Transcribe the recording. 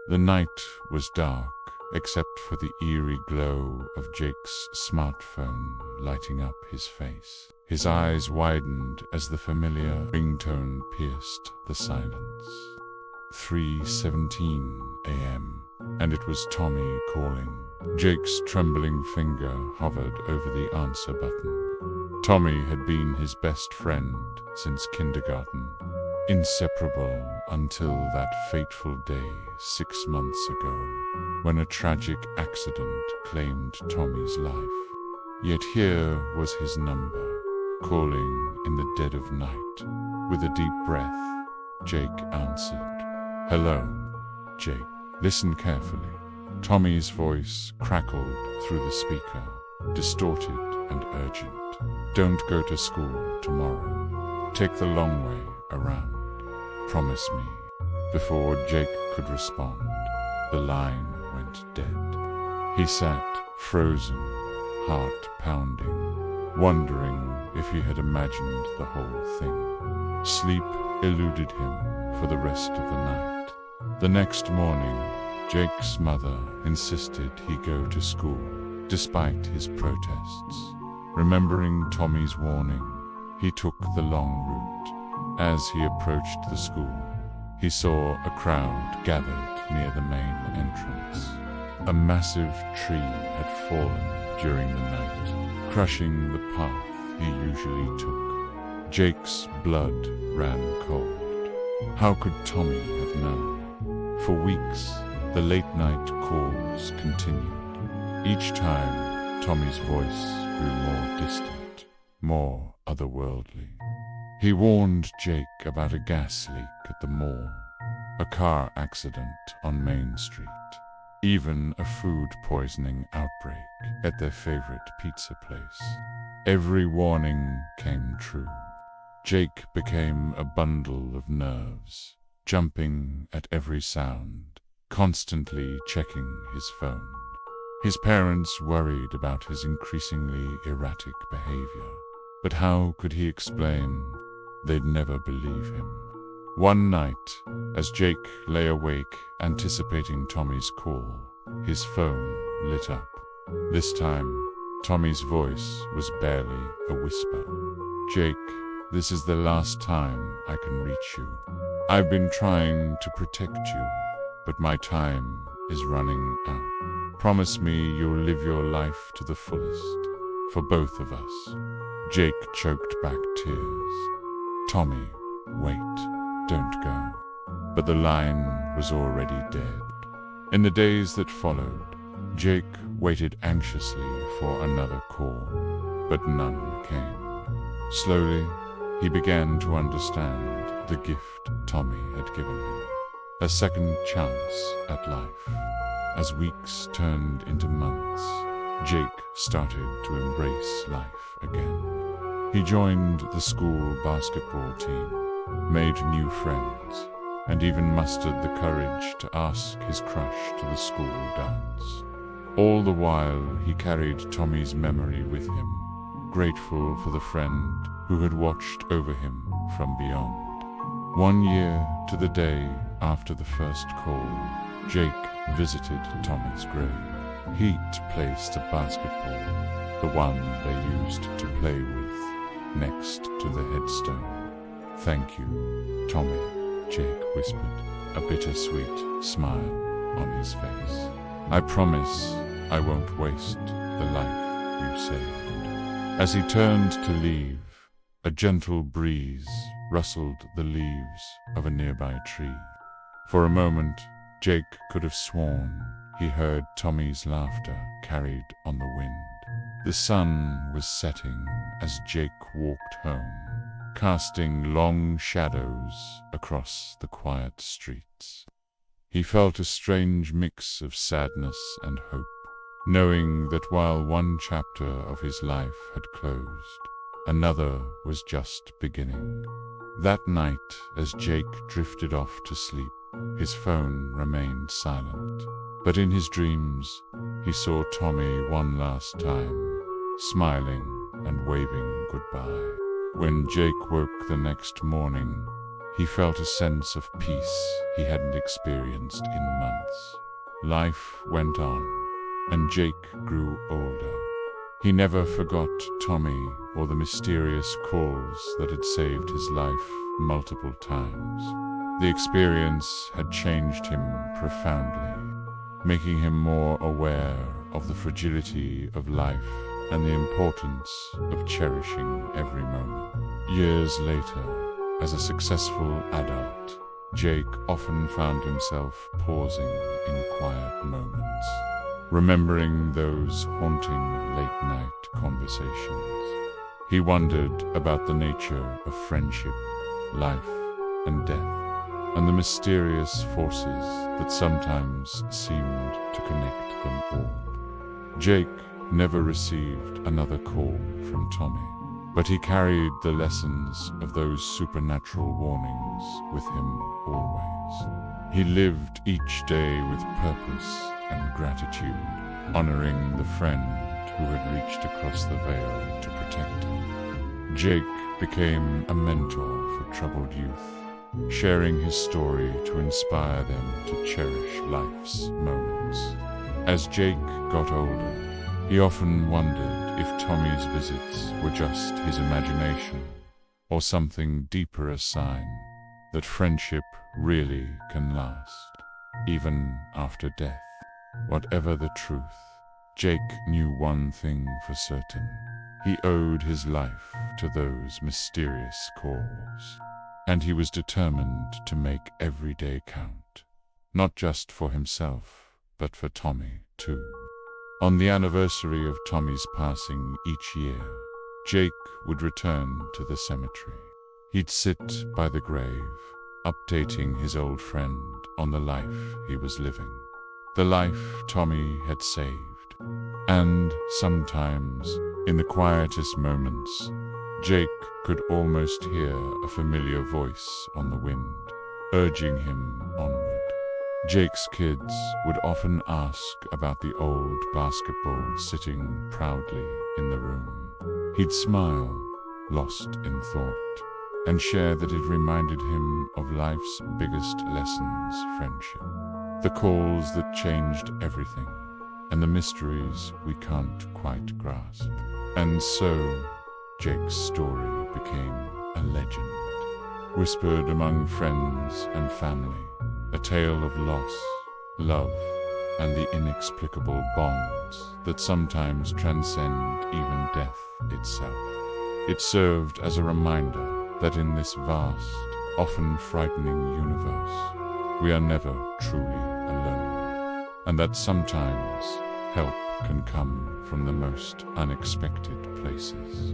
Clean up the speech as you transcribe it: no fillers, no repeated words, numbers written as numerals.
The night was dark, except for the eerie glow of Jake's smartphone lighting up his face. His eyes widened as the familiar ringtone pierced the silence. 3:17 a.m., and it was Tommy calling. Jake's trembling finger hovered over the answer button. Tommy had been his best friend since kindergarten, inseparable until that fateful day 6 months ago, when a tragic accident claimed Tommy's life. Yet here was his number, calling in the dead of night. With a deep breath, Jake answered. "Hello, Jake. Listen carefully." Tommy's voice crackled through the speaker, distorted and urgent. "Don't go to school tomorrow. Take the long way around. Promise me." Before Jake could respond, the line went dead. He sat frozen, heart pounding, wondering if he had imagined the whole thing. Sleep eluded him for the rest of the night. The next morning, Jake's mother insisted he go to school, despite his protests. Remembering Tommy's warning, he took the long route. As he approached the school, he saw a crowd gathered near the main entrance. A massive tree had fallen during the night, crushing the path he usually took. Jake's blood ran cold. How could Tommy have known? For weeks, the late-night calls continued. Each time, Tommy's voice grew more distant, more otherworldly. He warned Jake about a gas leak at the mall, a car accident on Main Street, even a food poisoning outbreak at their favorite pizza place. Every warning came true. Jake became a bundle of nerves, jumping at every sound, constantly checking his phone. His parents worried about his increasingly erratic behavior, but how could he explain? They'd never believe him. One night, as Jake lay awake anticipating Tommy's call, his phone lit up. This time, Tommy's voice was barely a whisper. "Jake, this is the last time I can reach you. I've been trying to protect you, but my time is running out. Promise me you'll live your life to the fullest, for both of us." Jake choked back tears. "Tommy, wait, don't go." But the line was already dead. In the days that followed, Jake waited anxiously for another call, but none came. Slowly, he began to understand the gift Tommy had given him, a second chance at life. As weeks turned into months, Jake started to embrace life again. He joined the school basketball team, made new friends, and even mustered the courage to ask his crush to the school dance. All the while, he carried Tommy's memory with him, grateful for the friend who had watched over him from beyond. 1 year to the day after the first call, Jake visited Tommy's grave. He'd placed a basketball, the one they used to play with, next to the headstone. "Thank you, Tommy," Jake whispered, a bittersweet smile on his face. "I promise I won't waste the life you saved." As he turned to leave, a gentle breeze rustled the leaves of a nearby tree. For a moment, Jake could have sworn he heard Tommy's laughter carried on the wind. The sun was setting as Jake walked home, casting long shadows across the quiet streets. He felt a strange mix of sadness and hope, knowing that while one chapter of his life had closed, another was just beginning. That night, as Jake drifted off to sleep, his phone remained silent. But in his dreams, he saw Tommy one last time, smiling and waving goodbye. When Jake woke the next morning, he felt a sense of peace he hadn't experienced in months. Life went on, and Jake grew older. He never forgot Tommy or the mysterious calls that had saved his life multiple times. The experience had changed him profoundly, making him more aware of the fragility of life and the importance of cherishing every moment. Years later, as a successful adult, Jake often found himself pausing in quiet moments, remembering those haunting late-night conversations. He wondered about the nature of friendship, life, and death, and the mysterious forces that sometimes seemed to connect them all. Jake never received another call from Tommy, but he carried the lessons of those supernatural warnings with him always. He lived each day with purpose and gratitude, honoring the friend who had reached across the veil to protect him. Jake became a mentor for troubled youth, sharing his story to inspire them to cherish life's moments. As Jake got older, he often wondered if Tommy's visits were just his imagination, or something deeper, a sign that friendship really can last, even after death. Whatever the truth, Jake knew one thing for certain. He owed his life to those mysterious calls, and he was determined to make every day count, not just for himself, but for Tommy too. On the anniversary of Tommy's passing each year, Jake would return to the cemetery. He'd sit by the grave, updating his old friend on the life he was living, the life Tommy had saved. And sometimes, in the quietest moments, Jake could almost hear a familiar voice on the wind, urging him onward. Jake's kids would often ask about the old basketball sitting proudly in the room. He'd smile, lost in thought, and share that it reminded him of life's biggest lessons: friendship, the calls that changed everything, and the mysteries we can't quite grasp. And so, Jake's story became a legend, whispered among friends and family, a tale of loss, love, and the inexplicable bonds that sometimes transcend even death itself. It served as a reminder that in this vast, often frightening universe, we are never truly alone, and that sometimes help can come from the most unexpected places.